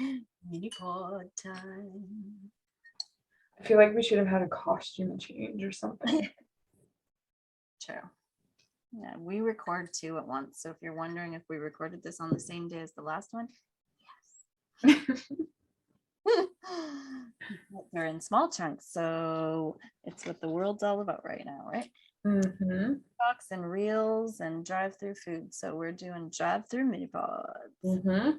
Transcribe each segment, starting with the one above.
Minipod time. I feel like we should have had a costume change or something. True. Yeah, we record two at once. So if you're wondering if we recorded this on the same day as the last one, yes. They're in small chunks. So it's what the world's all about right now, right? Mm-hmm. Talks and reels and drive-through food. So we're doing drive-through mini pods. Mm-hmm.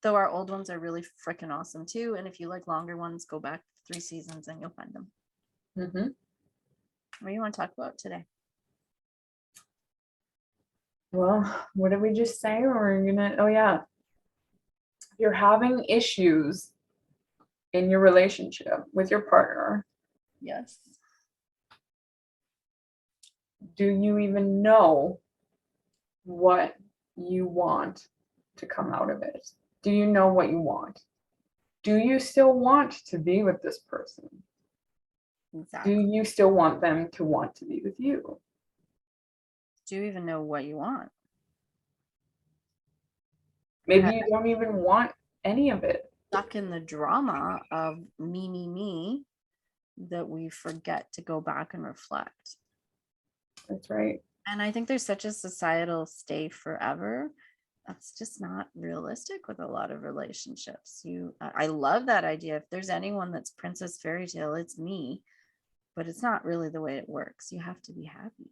Though our old ones are really freaking awesome too. And if you like longer ones, go back 3 seasons and you'll find them. Mm-hmm. What do you want to talk about today? Well, what did we just say? Oh yeah. If you're having issues in your relationship with your partner, Yes. do you even know what you want to come out of it? Do you know what you want? Do you still want to be with this person? Exactly. Do you still want them to want to be with you? Do you even know what you want? Maybe you don't even want any of it. Stuck in the drama of me, that we forget to go back and reflect. That's right. And I think there's such a societal stay forever. That's just not realistic with a lot of relationships. I love that idea. If there's anyone that's princess fairy tale, it's me. But it's not really the way it works. You have to be happy.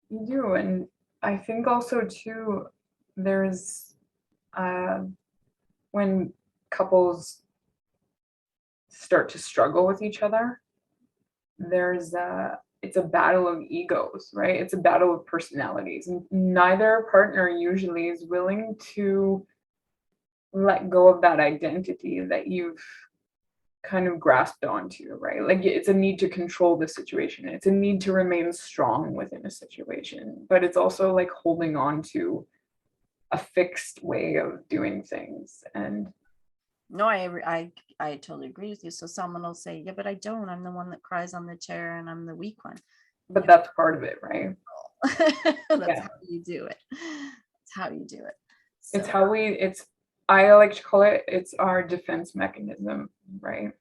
You do. And I think also too, there's when couples start to struggle with each other, it's a battle of egos, right? It's a battle of personalities. And neither partner usually is willing to let go of that identity that you've kind of grasped onto, right? Like it's a need to control the situation. It's a need to remain strong within a situation, but it's also like holding on to a fixed way of doing things. And no, I totally agree with you. So someone will say, yeah, but I don't. I'm the one that cries on the chair and I'm the weak one. but that's part of it, right? That's how you do it. That's how you do it. So. I like to call it's our defense mechanism, right?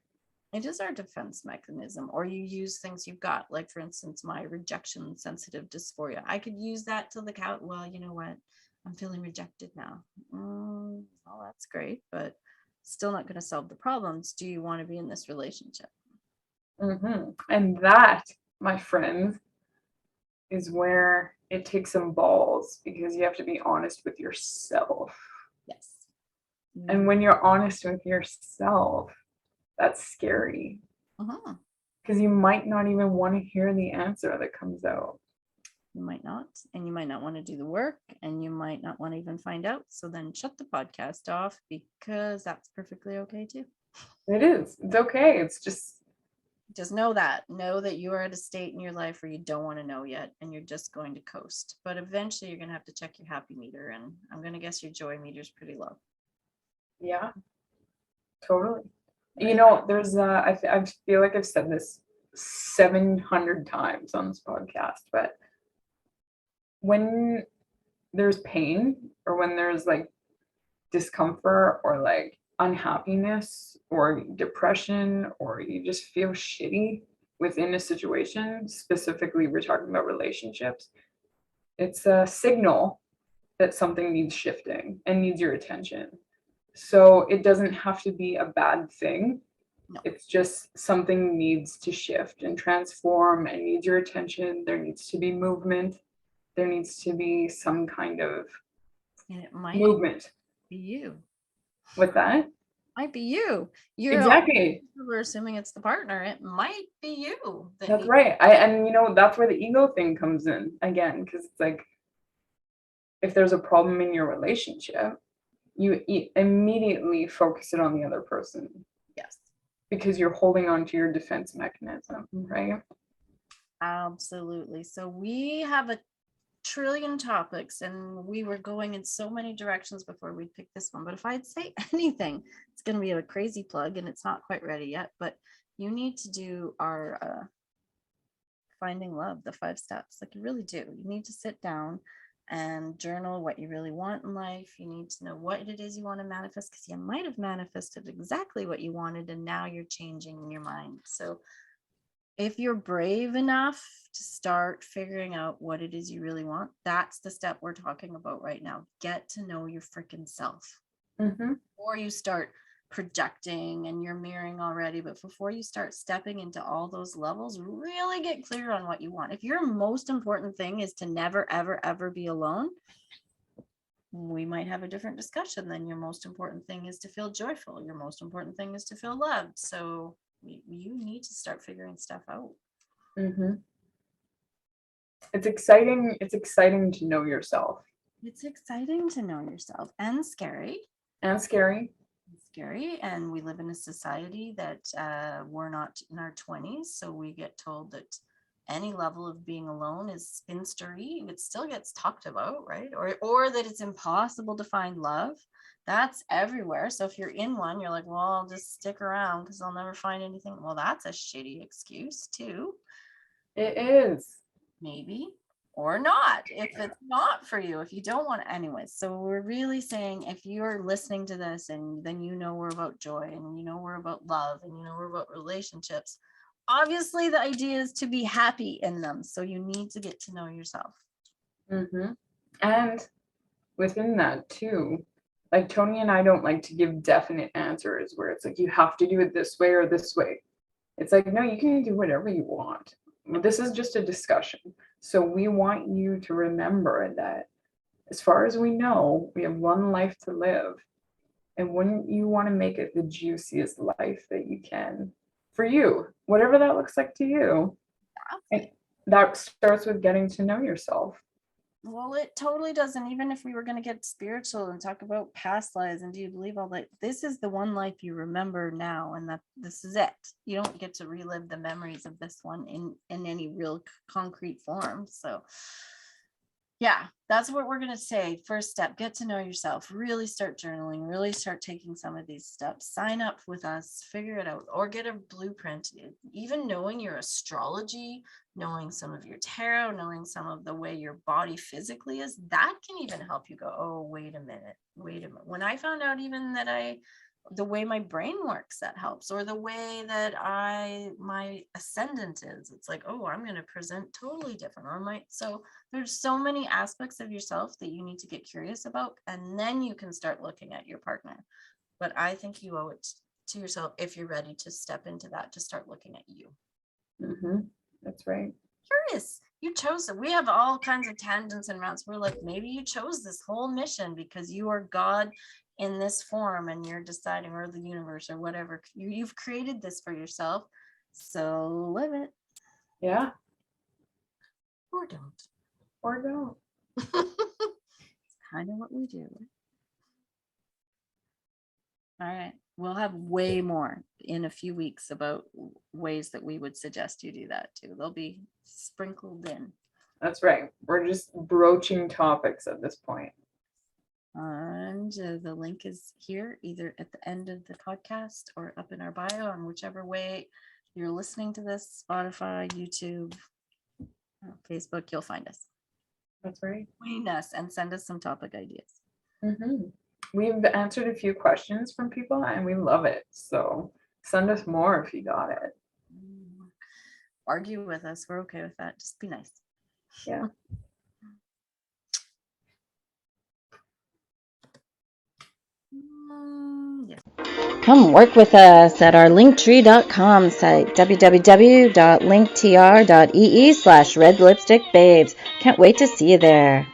It is our defense mechanism. Or you use things you've got, like for instance, my rejection sensitive dysphoria. I could use that to the count. Well, you know what? I'm feeling rejected now. Well, that's great, but still not going to solve the problems. Do you want to be in this relationship? Mm-hmm. And that, my friends, is where it takes some balls because you have to be honest with yourself. Yes. And when you're honest with yourself, that's scary. Because you might not even want to hear the answer that comes out. You might not, and you might not want to do the work, and you might not want to even find out. So then shut the podcast off, because that's perfectly okay too. It is. It's okay. It's just know that you are at a state in your life where you don't want to know yet, and you're just going to coast. But eventually you're going to have to check your happy meter, and I'm going to guess your joy meter is pretty low. Yeah, totally. Right. You know, there's I feel like I've said this 700 times on this podcast, but when there's pain or when there's like discomfort or like unhappiness or depression or you just feel shitty within a situation, specifically we're talking about relationships, it's a signal that something needs shifting and needs your attention. So it doesn't have to be a bad thing. No. It's just something needs to shift and transform and needs your attention. There needs to be movement. There needs to be some kind of movement. Be you. With that? Might be you. Exactly. We're assuming it's the partner. It might be you. That's right. And you know, that's where the ego thing comes in again, because it's like if there's a problem in your relationship, you immediately focus it on the other person. Yes. Because you're holding on to your defense mechanism, right? Absolutely. So we have a trillion topics and we were going in so many directions before we picked this one. But if I'd say anything, it's going to be a crazy plug and it's not quite ready yet. But you need to do our Finding Love, the 5 steps. Like you really do. You need to sit down and journal what you really want in life. You need to know what it is you want to manifest, because you might have manifested exactly what you wanted and now you're changing in your mind. So if you're brave enough to start figuring out what it is you really want, that's the step we're talking about right now. Get to know your freaking self. Or you start projecting and you're mirroring already, but before you start stepping into all those levels, really get clear on what you want. If your most important thing is to never ever ever be alone, we might have a different discussion. Then your most important thing is to feel joyful, your most important thing is to feel loved. So you need to start figuring stuff out. It's exciting to know yourself. It's exciting to know yourself, and scary. And we live in a society that we're not in our 20s, so we get told that any level of being alone is spinstery. It still gets talked about, right? Or that it's impossible to find love. That's everywhere. So if you're in one, you're like, well, I'll just stick around because I'll never find anything. Well, that's a shitty excuse too. It is. Maybe. Or not, if it's not for you, if you don't want it anyways. So we're really saying, if you're listening to this and then you know we're about joy and you know we're about love and you know we're about relationships, obviously the idea is to be happy in them. So you need to get to know yourself. And within that too, like Tony and I don't like to give definite answers where it's like you have to do it this way or this way. It's like, no, you can do whatever you want. This is just a discussion. So we want you to remember that as far as we know, we have one life to live. And wouldn't you want to make it the juiciest life that you can for you, whatever that looks like to you? And that starts with getting to know yourself. Well, it totally doesn't. Even if we were going to get spiritual and talk about past lives and do you believe all that, this is the one life you remember now, and that this is it. You don't get to relive the memories of this one in any real concrete form. So yeah, that's what we're going to say. First step, get to know yourself, really start journaling, really start taking some of these steps, sign up with us, figure it out, or get a blueprint. Even knowing your astrology, knowing some of your tarot, knowing some of the way your body physically is, that can even help you go, oh, wait a minute. When I found out even that the way my brain works, that helps, or the way that my ascendant is, it's like, oh, I'm going to present totally different, so there's so many aspects of yourself that you need to get curious about, and then you can start looking at your partner. But I think you owe it to yourself, if you're ready to step into that, to start looking at you. That's right. Curious. You chose it. We have all kinds of tangents and rounds. We're like, maybe you chose this whole mission because you are God in this form and you're deciding, or the universe or whatever. You've created this for yourself. So live it. Yeah. Or don't. It's kind of what we do. All right. We'll have way more in a few weeks about ways that we would suggest you do that too. They'll be sprinkled in. That's right. We're just broaching topics at this point. And the link is here, either at the end of the podcast or up in our bio, on whichever way you're listening to this, Spotify, YouTube, Facebook, you'll find us. That's right. Join us and send us some topic ideas. We've answered a few questions from people and we love it. So send us more if you got it. Argue with us. We're okay with that. Just be nice. Yeah. Yes. Come work with us at our linktree.com site, www.linktr.ee/redlipstickbabes. Can't wait to see you there.